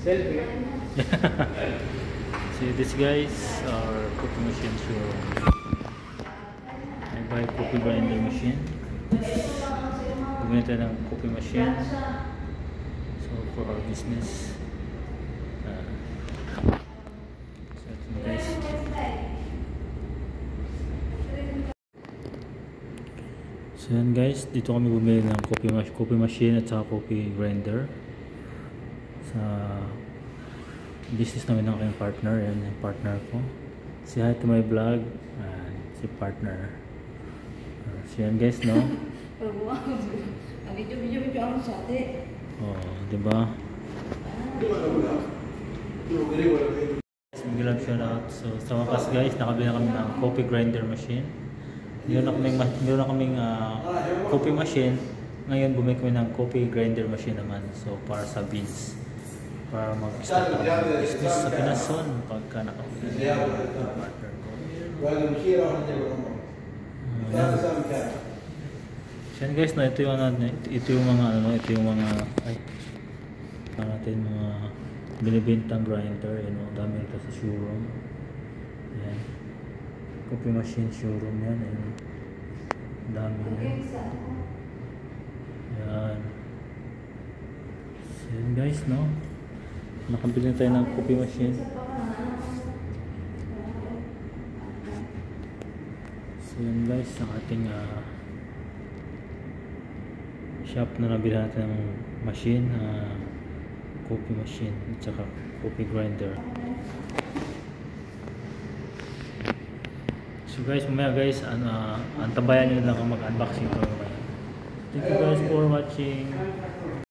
Selfie. See this guys, our coffee machine showroom. I buy coffee grinder machine. Bumili tayo ng coffee machine. So for our business. So ito guys. So yan guys, dito kami bumili ng coffee machine at saka coffee grinder. Sa business namin ng aking partner. Yan yung partner ko. Say hi to my vlog. Si partner. So yan guys, no? Oh, diba? Bigyan lang shout out. So sa wakas guys, nakabili na kami ng coffee grinder machine. Meron na kaming coffee machine. Ngayon bumili kami ng coffee grinder machine naman. So para sa beans. Para mag-start ako ng business sa Pinason pagka nakapili ng partner ko. Yan guys, no, ito yung mga para natin mga binibintang grinder, dami ito sa showroom. Yan. Coffee machine showroom yan, dami yan. Yan. So yan guys, no? Nakabili na tayo ng coffee machine. So yan guys, ang ating shop na nabili natin ng machine, coffee machine at saka coffee grinder. So guys, mamaya guys, antabayan nyo lang kung mag-unboxing ko. Thank you guys for watching.